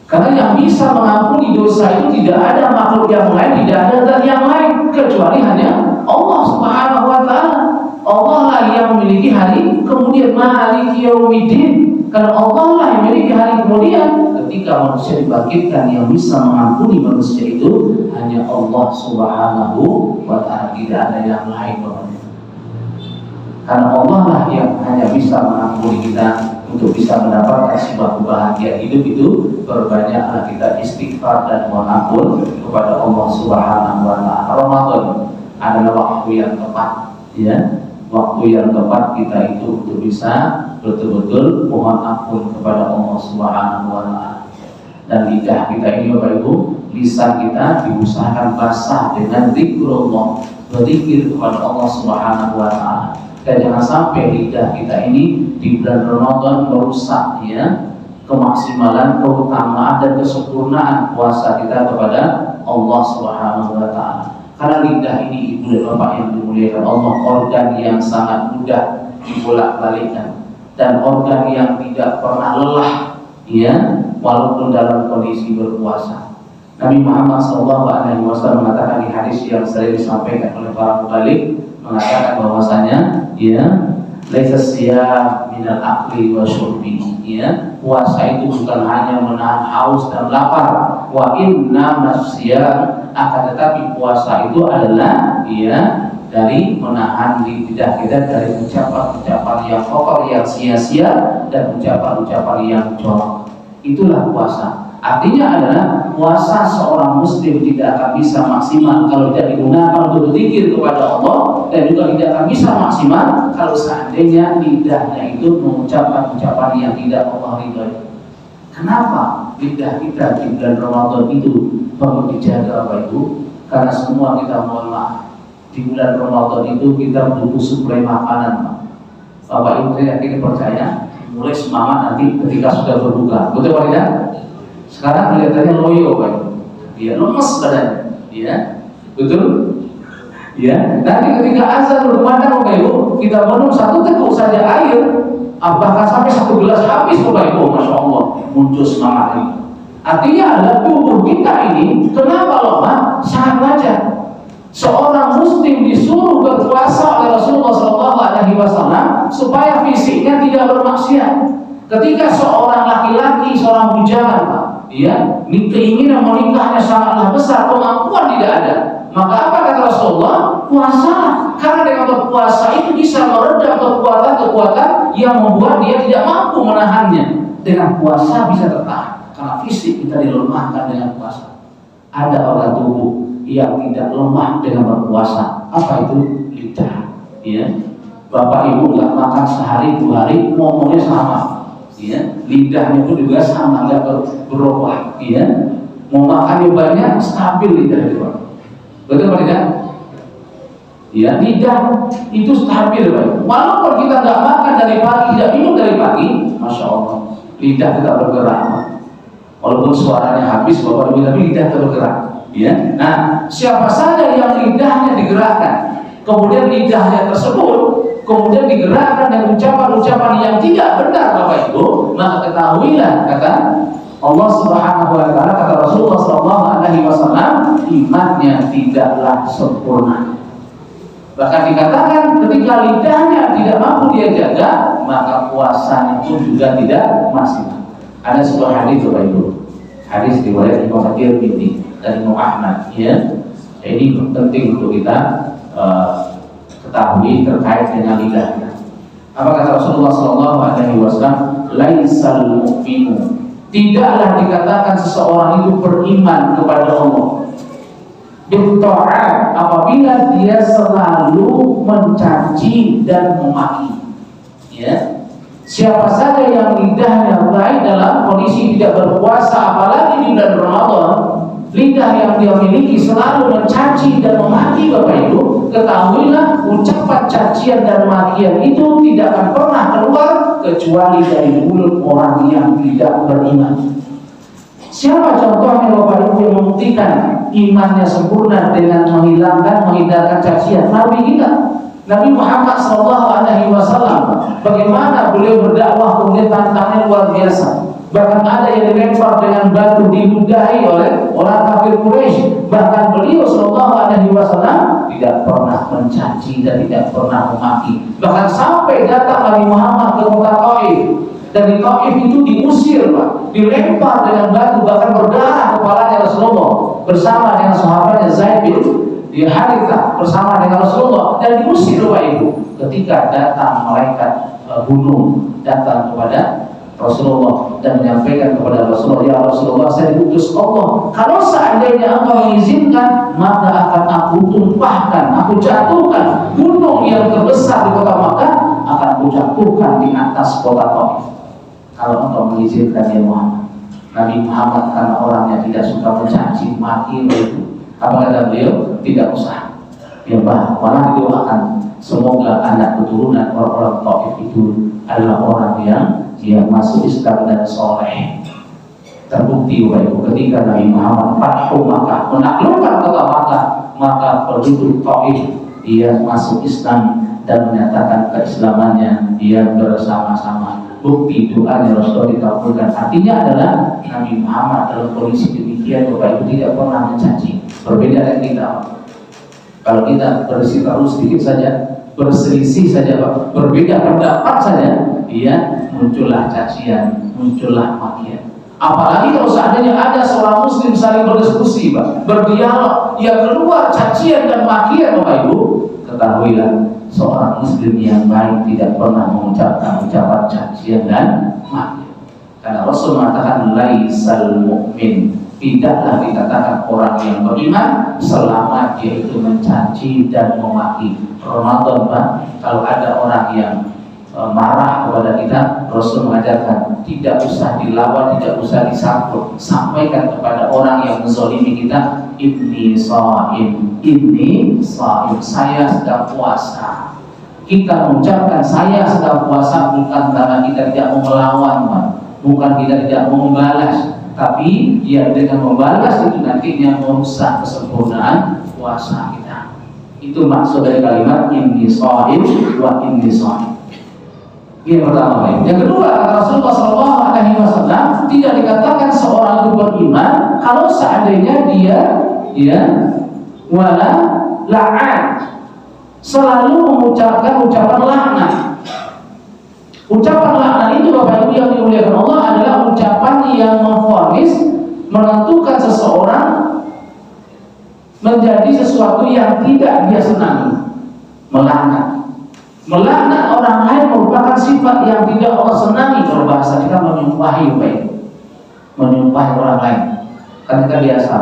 Karena yang bisa mengampuni dosa itu tidak ada makhluk yang lain, tidak ada zat yang lain kecuali hanya Allah Subhanahu wa taala. Allah lah yang memiliki hari kemudian, maliki yaumiddin. Karena Allah lah yang memiliki hari kemudian, ketika manusia dibangkitkan, yang bisa mengampuni manusia itu hanya Allah Subhanahu wa taala, tidak ada yang lain. Karena Allah lah yang hanya bisa mengampuni kita. Untuk bisa mendapatkan sebuah kebahagiaan hidup itu, berbanyaklah kita istighfar dan mohon ampun kepada Allah Subhanahu wa taala. Ramadan adalah waktu yang tepat, ya, waktu yang tepat kita itu untuk bisa betul-betul mohon ampun kepada Allah Subhanahu wa Ta'ala. Dan lidah kita ini Bapak Ibu, lisan kita diusahakan basah dengan zikrullah, berzikir kepada Allah Subhanahu wa Ta'ala. Dan jangan sampai lidah kita ini di bulan Ramadan merusak ya kemaksimalan, keutamaan dan kesempurnaan puasa kita kepada Allah Subhanahu wa Ta'ala. Karena lidah ini Ibu dan Bapak yang dimuliakan Allah, organ yang sangat mudah dibolak-balikkan dan organ yang tidak pernah lelah ya walaupun dalam kondisi berpuasa. Nabi Muhammad SAW mengatakan di hadis yang sering disampaikan oleh para mubalik, mengatakan bahwasanya ya laisa siyam minal akli wa syurbi, ya puasa itu bukan hanya menahan haus dan lapar, wa inna masyam, akan tetapi puasa itu adalah ya dari menahan lidah kita dari ucapan-ucapan yang kotor, yang sia-sia, dan ucapan-ucapan yang jorok. Itulah puasa. Artinya adalah puasa seorang muslim tidak akan bisa maksimal kalau tidak digunakan untuk berzikir kepada Allah, dan juga tidak akan bisa maksimal kalau seandainya lidahnya itu mengucapkan ucapan yang tidak Allah ridhoi. Kenapa lidah kita di bulan Ramadan itu perlu dijaga Bapak Ibu? Karena semua kita mohon maaf, di bulan Ramadan itu kita butuh suplai makanan. Bapak Ibu saya yakin percaya, mulai semangat nanti ketika sudah berbuka. Betul Pak tidak? Sekarang kelihatannya loyo Pak, dia lemes badannya, ya betul, ya. Nanti ketika azan berkumandang Bapak Ibu, kita minum satu teguk saja air, bahkan sampai 1 gelas habis Bapak Ibu, masya Allah, muncul semangat ini. Artinya adalah tubuh kita ini kenapa lemah? Sangat wajar. Seorang muslim disuruh berpuasa oleh Rasulullah SAW supaya fisiknya tidak bermaksiat. Ketika seorang laki-laki, seorang bujangan Pak, ya, keinginan menikahnya sangatlah besar, kemampuan tidak ada, maka apa kata Rasulullah? Puasa, karena dengan berpuasa itu bisa meredam kekuatan-kekuatan yang membuat dia tidak mampu menahannya. Dengan puasa bisa tertahan, karena fisik kita dilemahkan dengan puasa. Ada organ tubuh yang tidak lemah dengan berpuasa. Apa itu? Lidah. Ya, Bapak Ibu nggak makan sehari 2 hari, ngomongnya sama. Ya, lidahnya pun juga sama, nggak berubah. Ya, mau makannya banyak, stabil lidah itu. Betul Pak tidak? Ya, lidah itu stabil Pak. Walaupun kita nggak makan dari pagi, tidak minum dari pagi, masya Allah, lidah tetap bergerak. Walaupun suaranya habis, Bapak Ibu, tapi lidah tetap bergerak. Ya, nah siapa saja yang lidahnya digerakkan, kemudian lidahnya tersebut kemudian digerakkan dengan ucapan-ucapan yang tidak benar Bapak Ibu, maka ketahuilah kata Allah Subhanahu wa Ta'ala, kata Rasulullah SAW, imannya tidaklah sempurna. Bahkan dikatakan ketika lidahnya tidak mampu dia jaga, maka puasanya pun juga tidak maksimal. Ada sebuah hadis Bapak Ibu, hadis riwayat Imam Tirmidzi dan Imam Ahmad. Ya, ini penting untuk kita ketahui terkait dengan lidah kita. Apa kata Rasulullah SAW? Laisal mu'minu, tidaklah dikatakan seseorang itu beriman kepada Allah bitta'at, apabila dia selalu mencaci dan memaki. Ya, siapa saja yang lidahnya baik dalam kondisi tidak berpuasa, apalagi di bulan Ramadan, lidah yang dia miliki selalu mencaci dan memaki Bapak Ibu, ketahuilah ucapan cacian dan makian itu tidak akan pernah keluar kecuali dari mulut orang yang tidak beriman. Siapa contohnya Bapak Ibu yang membuktikan imannya sempurna dengan menghindarkan cacian? Nabi kita, Nabi Muhammad SAW. Bagaimana beliau berdakwah, kemudian tantangannya luar biasa. Bahkan ada yang dilempar dengan batu, diludahi oleh orang kafir Quraisy. Bahkan beliau SAW tidak pernah mencaci dan tidak pernah memaki. Bahkan sampai datang Nabi Muhammad ke kota Taif, dan di Taif itu diusir Pak, dilempar dengan batu, bahkan berdarah kepalanya Rasulullah bersama dengan sahabatnya Zaid bin Harithah bersama dengan Rasulullah, dan diusir Bapak Ibu ketika datang malaikat gunung datang kepada Rasulullah dan menyampaikan kepada Rasulullah, ya Rasulullah, saya diutus Allah. Kalau seandainya Engkau mengizinkan, maka akan aku tumpahkan, aku jatuhkan gunung yang terbesar di kota Makkah, akan aku jatuhkan di atas kota Taif. Kalau Engkau mengizinkan, ya Muhammad. Nabi Muhammad karena orangnya tidak suka mencaci maki itu, apa kata beliau? Tidak usah. Ya bah, malah doakan semoga anak keturunan orang-orang Taif itu adalah orang yang masuk Islam dan soleh. Terbukti Bapak ketika Nabi Muhammad Fathu Makkah, menaklukkan kota Makkah, maka penduduk Taif dia masuk Islam dan menyatakan keislamannya dia bersama-sama. Bukti doanya Rasulullah dikabulkan. Artinya adalah Nabi Muhammad dalam kondisi demikian Bapak Ibu tidak pernah mencaci. Berbeda dengan kita. Kalau kita bersikap sedikit saja, berselisih saja Pak, berbeda pendapat saja, dia muncullah cacian, muncullah makian. Apalagi kalau seandainya ada seorang muslim saling berdiskusi Pak, berdialog, yang keluar cacian dan makian Bapak Ibu, ketahuilah seorang muslim yang baik tidak pernah mengucapkan ucapan cacian dan makian. Karena Rasul mengatakan laisal mu'min, tidaklah dikatakan orang yang beriman selama dia itu mencaci dan memaki. Ramadan Pak, kalau ada orang yang marah kepada kita, Rasul mengajarkan tidak usah dilawan, tidak usah disambut, sampaikan kepada orang yang menzalimi kita, inni shaim, saya sedang puasa. Kita mengucapkan saya sedang puasa bukan karena kita tidak mau melawan Pak, bukan kita tidak mau membalas, tapi ya dengan membalas itu nantinya merusak kesempurnaan puasa kita. Itu maksud dari kalimat inni shaim wa inni shaim. Ini yang pertama. Yang kedua, kata Rasulullah SAW, tidak dikatakan seorang itu beriman kalau seandainya dia wala la'an, selalu mengucapkan ucapan laknat. Ucapan laknat itu Bapak Ibu yang dimuliakan Allah adalah ucapan yang memvonis, menentukan seseorang menjadi sesuatu yang tidak dia senangi. Melaknat orang lain merupakan sifat yang tidak Allah senangi. Berbahasa kita menyumpahi Bapak Ibu, menyumpahi orang lain. Kan kita biasa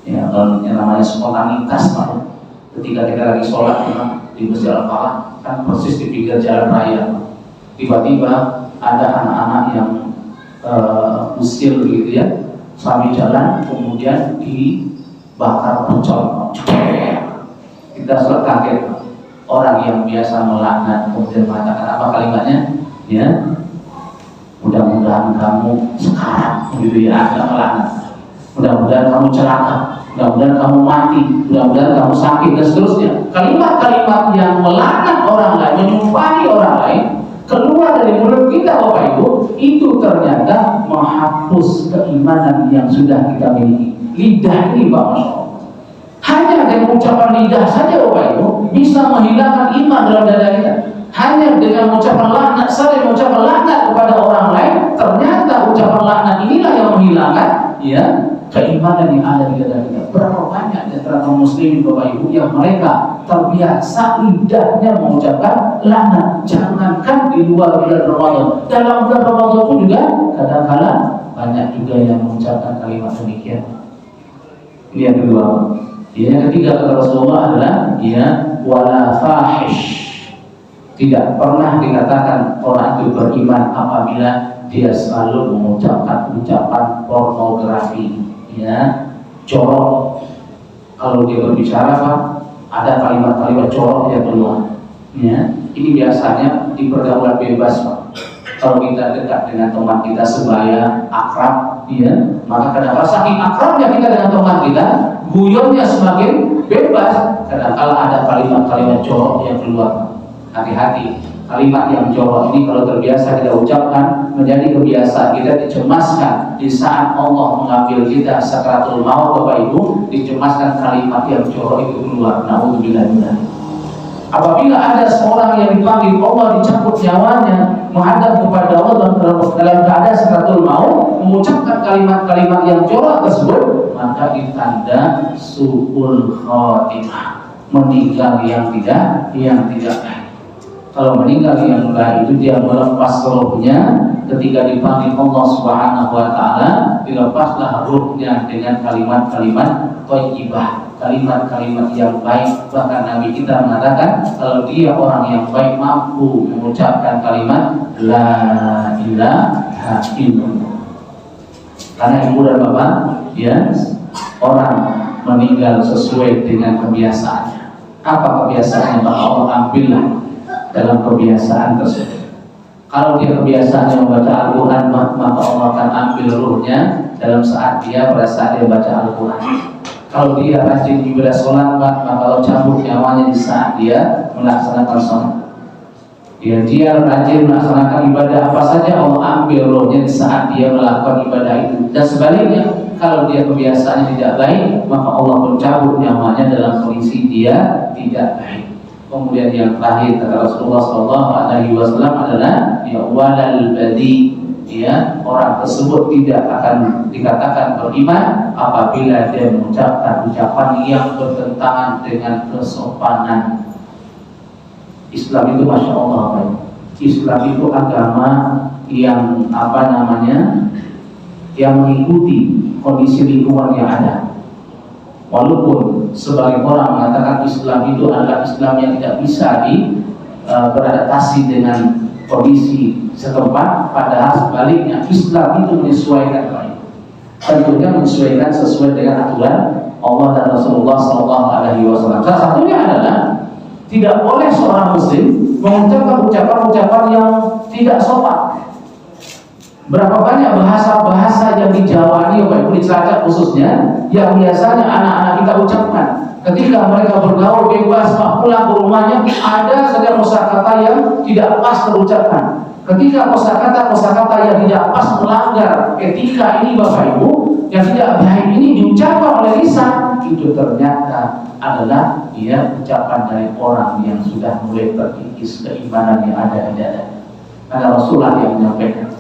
ya, yang namanya spontanitas Pak. Ketika kita lagi sholat di Masjid Al-Falah, kan persis di pinggir jalan raya, tiba-tiba ada anak-anak yang usil gitu ya, sambil jalan kemudian dibakar pecel. Kita sudah kaget. Orang yang biasa melaknat kemudian mengatakan apa kalimatnya? Ya, mudah-mudahan kamu sekarang gitu ya, ada melaknat. Mudah-mudahan kamu celaka, mudah-mudahan kamu mati, mudah-mudahan kamu sakit dan seterusnya. Kalimat-kalimat yang melaknat orang lain, menyumpahi orang lain, keluar dari mulut kita Bapak Ibu, itu ternyata menghapus keimanan yang sudah kita miliki. Lidah ini Pak, Masya Allah, hanya dengan ucapan lidah saja Bapak Ibu bisa menghilangkan iman dalam dada kita. Hanya dengan ucapan laknat, saling mengucapkan laknat kepada orang lain, ternyata ucapan laknat inilah yang menghilangkan ya keimanan yang ada di dada kita. Berapa banyak di antara kaum muslimin Bapak Ibu yang mereka terbiasa lidahnya mengucapkan laknat. Jangankan di luar bulan Ramadan, dalam bulan Ramadan pun juga kadang-kadang banyak juga yang mengucapkan kalimat demikian. Ini yang kedua. Yang ketiga kata Rasulullah adalah wala fahish. Tidak pernah dikatakan orang itu beriman apabila dia selalu mengucapkan ucapan pornografi, jorok. Kalau dia berbicara Pak, ada kalimat-kalimat jorok yang keluar. Ini biasanya di pergaulan bebas Pak. Kalau kita dekat dengan teman kita sebaya, akrab, maka kadang-kadang saking akrabnya kita dengan teman kita, guyonnya semakin bebas. Kadang-kadang ada kalimat-kalimat jorok yang keluar. Hati-hati, kalimat yang jorok ini kalau terbiasa kita ucapkan menjadi kebiasaan kita, dicemaskan di saat Allah mengambil kita sakratul maut Bapak Ibu, dicemaskan kalimat yang jorok itu keluar. Naudzubillah. Apabila ada seorang yang dipanggil Allah, dicabut nyawanya, menghadap kepada Allah dalam keadaan sakratul maut, mengucapkan kalimat-kalimat yang jorok tersebut, maka ditanda su'ul khotimah, meninggal yang tidak baik. Kalau meninggal yang lain itu dia melepas rohnya ketika dipanggil Allah Subhanahu wa taala, dilepaslah rohnya dengan kalimat-kalimat thayyibah, kalimat-kalimat yang baik. Bahkan Nabi kita mengatakan kalau dia orang yang baik mampu mengucapkan kalimat la ilaha illallah. Karena ibu dan bapak, ya, orang meninggal sesuai dengan kebiasaannya. Apa kebiasaannya? Maka Allah ambillah dalam kebiasaan tersebut. Kalau dia kebiasaannya membaca Al-Quran, maka Allah akan ambil ruhnya dalam saat dia pada saat dia baca Al-Quran. Kalau dia rajin ibadah sholat, maka Allah cabut nyawanya di saat dia melaksanakan sholat. Dia rajin melaksanakan ibadah apa saja, Allah ambil rohnya di saat dia melakukan ibadah itu. Dan sebaliknya, kalau dia kebiasaannya tidak baik, maka Allah mencabut nyawanya dalam kondisi dia tidak baik. Kemudian yang terakhir kata Rasulullah SAW adalah ya walal badi, ya, orang tersebut tidak akan dikatakan beriman apabila dia mengucapkan ucapan yang bertentangan dengan kesopanan. Islam itu masya Allah, Islam itu agama yang yang mengikuti kondisi lingkungan yang ada. Walaupun sebagai orang mengatakan Islam itu adalah Islam yang tidak bisa beradaptasi dengan kondisi setempat, padahal sebaliknya Islam itu menyesuaikan baik. Tentunya menyesuaikan sesuai dengan aturan Allah dan Rasulullah SAW. Salah satunya adalah tidak boleh seorang Muslim mengucapkan ucapan-ucapan yang tidak sopan. Berapa banyak bahasa-bahasa yang dijawani Bapak Ibu di Cilacap khususnya yang biasanya anak-anak kita ucapkan ketika mereka bergaul bebas pulang ke rumahnya, ada saja kosakata yang tidak pas terucapkan. Ketika kosakata yang tidak pas melanggar etika ini Bapak Ibu, yang tidak baik ini diucapkan oleh lisan, itu ternyata adalah ucapan dari orang yang sudah mulai terkikis keimanan yang ada di dada. Karena Rasulullah yang menyampaikan.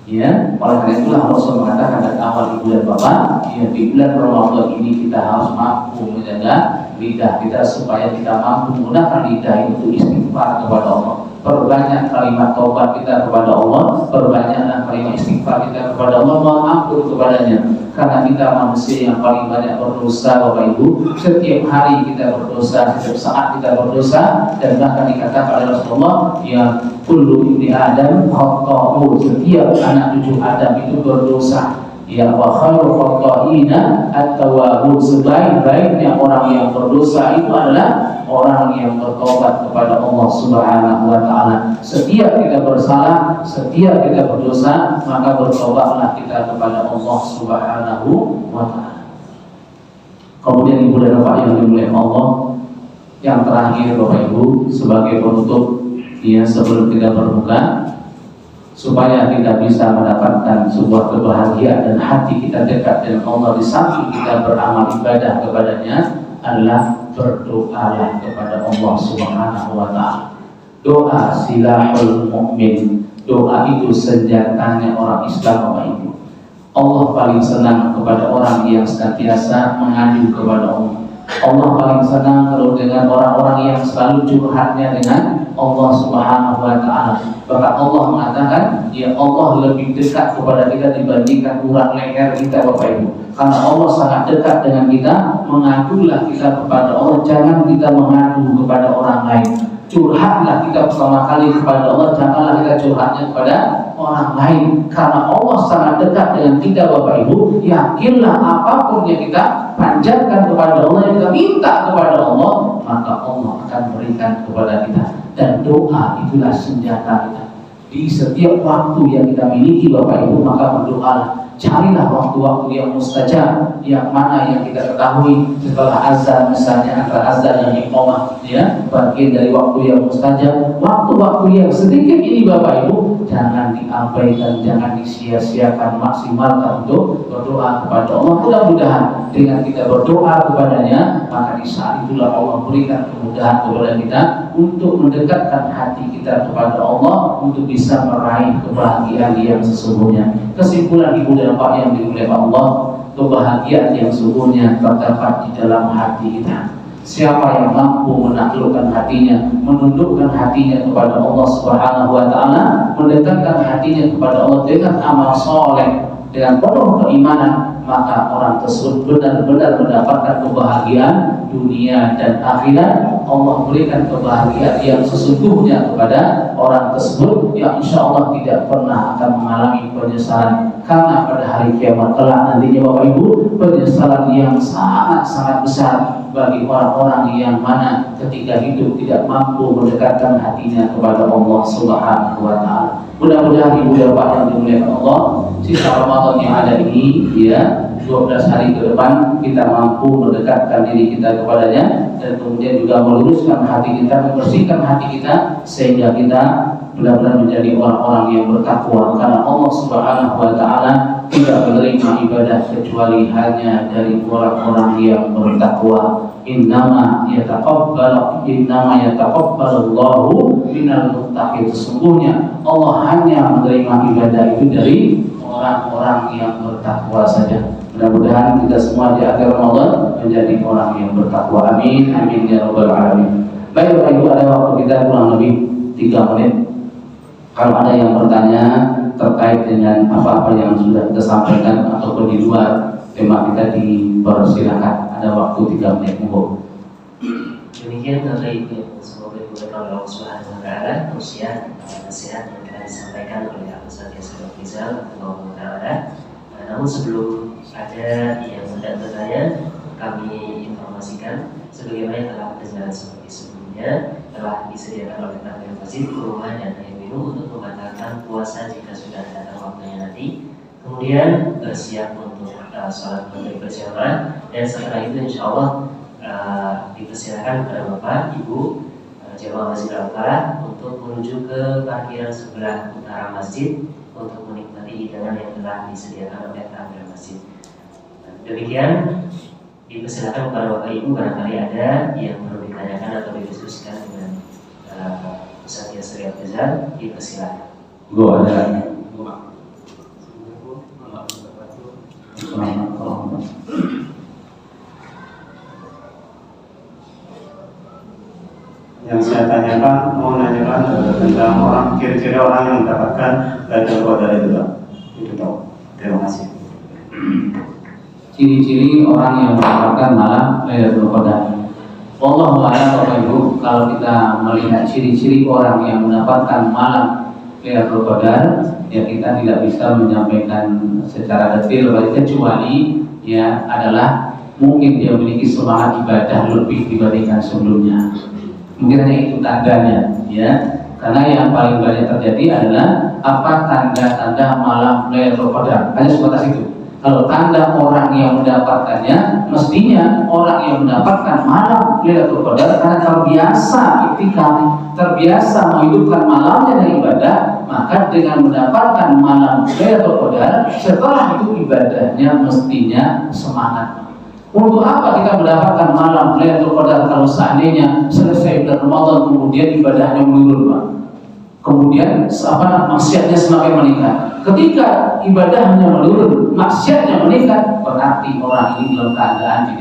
Ya, oleh karena itulah Rasul mengatakan dari awal ibu dan bapak, di bulan Ramadan ini kita harus mampu menjaga lidah kita supaya kita mampu menggunakan lidah itu istighfar kepada Allah. Perbanyak kalimat taubat kita kepada Allah, perbanyaklah kalimat istighfar kita kepada Allah, mohon ampun kepadanya. Karena kita manusia yang paling banyak berdosa Bapak Ibu. Setiap hari kita berdosa, setiap saat kita berdosa, dan bahkan dikatakan oleh Rasulullah, ya kullu ibni Adam khata'un, setiap anak cucu Adam itu berdosa. Ya wa khairu khata'ina at-tawwabun, sebaik-baiknya orang yang berdosa itu adalah orang yang bertobat kepada Allah Subhanahu wa taala. Setiap kita bersalah, setiap kita berdosa, maka bertobatlah kita kepada Allah Subhanahu wa taala. Kemudian ibu dan bapak yang dimuliakan Allah, yang terakhir Bapak Ibu sebagai penutup sebelum kita berbuka, supaya kita bisa mendapatkan sebuah kebahagiaan dan hati kita dekat dengan Allah di samping kita beramal ibadah kepadanya, adalah berdoalah kepada Allah Subhanahu wa taala. Doa silahul mukmin. Doa itu senjatanya orang Islam Bapak Ibu. Allah paling senang kepada orang yang senantiasa mengadu kepada Allah. Allah paling senang kalau dengan orang-orang yang selalu curhatnya dengan Allah Subhanahu wa taala. Bahkan Allah mengatakan, ya Allah lebih dekat kepada kita dibandingkan urat leher kita Bapak Ibu. Karena Allah sangat dekat dengan kita, mengadulah kita kepada Allah, jangan kita mengadu kepada orang lain. Curhatlah kita pertama kali kepada Allah, janganlah kita curhatnya kepada orang lain. Karena Allah sangat dekat dengan kita Bapak Ibu. Yakinlah apapun yang kita panjatkan kepada Allah, yang kita minta kepada Allah, maka Allah akan berikan kepada kita. Dan doa itulah senjata kita. Di setiap waktu yang kita miliki Bapak Ibu, maka berdoalah. Carilah waktu-waktu yang mustajab, yang mana yang kita ketahui setelah azan, misalnya antara azan dan iqamah, bagian dari waktu yang mustajab. Waktu-waktu yang sedikit ini Bapak Ibu jangan diabaikan, jangan disia-siakan, maksimalkan untuk berdoa kepada Allah. Mudah-mudahan dengan kita berdoa kepadanya, maka di saat itulah Allah berikan kemudahan kepada kita untuk mendekatkan hati kita kepada Allah, untuk bisa meraih kebahagiaan yang sesungguhnya. Kesimpulan ibu dan bapak yang dimuliakan Allah, kebahagiaan yang sesungguhnya terdapat di dalam hati kita. Siapa yang mampu menaklukkan hatinya, menundukkan hatinya kepada Allah Subhanahu wa taala, mendekatkan hatinya kepada Allah dengan amal soleh, dengan penuh keimanan, maka orang tersebut benar-benar mendapatkan kebahagiaan dunia dan akhirat. Allah berikan kebahagiaan yang sesungguhnya kepada orang tersebut yang insya Allah tidak pernah akan mengalami penyesalan, karena pada hari kiamat kelak nantinya Bapak Ibu, penyesalan yang sangat-sangat besar bagi orang-orang yang mana ketika hidup tidak mampu mendekatkan hatinya kepada Allah Subhanahu wa taala. Mudah-mudahan Ibu dan Bapak yang dimuliakan Allah, sisa Ramadan yang ada ini ya 12 hari ke depan kita mampu mendekatkan diri kita kepadanya, dan kemudian juga meluruskan hati kita, membersihkan hati kita, sehingga kita benar-benar menjadi orang-orang yang bertakwa, karena Allah Subhanahu wa taala tidak menerima ibadah kecuali hanya dari orang-orang yang bertakwa. Innama yataqabbalullahu minal muttaqin. Sesungguhnya Allah hanya menerima ibadah itu dari orang-orang yang bertakwa saja. Mudah-mudahan kita semua di akhir Ramadan menjadi orang yang bertakwa. Amin, amin ya rabbal alamin. Baik Bapak Ibu, ada waktu kita kurang lebih 3 menit. Kalau ada yang bertanya terkait dengan apa-apa yang sudah kita sampaikan ataupun di luar tema kita, dipersilakan. Ada waktu 3 menit. Monggo. Demikian Bapak Ibu, semoga diberkahi oleh Allah Subhanahu wa taala nasihat yang telah disampaikan oleh Ustaz Yasir Rizal Taala. Namun sebelum ada yang sedang bertanya, kami informasikan sebagaimana yang telah berjalan seperti sebelumnya, telah disediakan oleh Takmir Masjid rumah dan air minum untuk membatalkan puasa jika sudah datang waktunya nanti. Kemudian bersiap untuk sholat maghrib berjamaah, dan setelah itu insya Allah dipersilakan kepada Bapak Ibu jamaah Masjid Al-Falah untuk menuju ke parkiran sebelah utara masjid untuk menikmati hidangan yang telah disediakan oleh Takmir Masjid. Demikian, dipersilakan kepada Bapak Ibu barangkali ada yang perlu ditanyakan atau didiskusikan dengan Ustaz Yasir Rizal, dipersilakan. Go ada. Yang saya tanyakan, mau nanyakan tentang ciri-ciri orang yang mendapatkan Lailatul Qadar itu, Pak. Itu tahu. Terima kasih. Ciri-ciri orang yang mendapatkan malam Lailatul Qadar. Wallahu a'lam Bapak Ibu, kalau kita melihat ciri-ciri orang yang mendapatkan malam Lailatul Qadar, ya kita tidak bisa menyampaikan secara detail, kecuali ya adalah mungkin dia memiliki semangat ibadah lebih dibandingkan sebelumnya. Mungkin hanya itu tandanya, ya. Karena yang paling banyak terjadi adalah apa tanda-tanda malam Lailatul Qadar. Hanya sebatas itu. Kalau tanda orang yang mendapatkannya, mestinya orang yang mendapatkan malam Lailatul Qadar karena terbiasa iktikaf, terbiasa menghidupkan malamnya dengan ibadah, maka dengan mendapatkan malam Lailatul Qadar, setelah itu ibadahnya mestinya semangat. Untuk apa kita mendapatkan malam Lailatul Qadar kalau seandainya selesai bulan Ramadan kemudian ibadahnya menurun, Pak? Kemudian maksiatnya semakin meningkat. Ketika ibadahnya menurun, maksiatnya meningkat, berarti orang ini dalam keadaan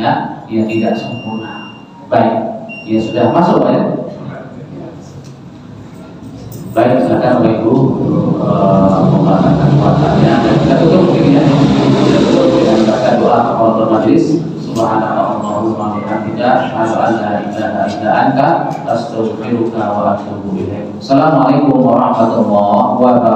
tidak sempurna. Baik, ya sudah masuk Pak ya? Baik, silakan Bapak Ibu membacakan puasanya, dan kita tutup begini ya. Kita tutup dengan baca doa kafaratul majelis. Subhanallahumma wa bihamdika, asyhadu an la ilaha illa anta, astaghfiruka wa atubu ilaik. Assalamualaikum warahmatullahi wabarakatuh.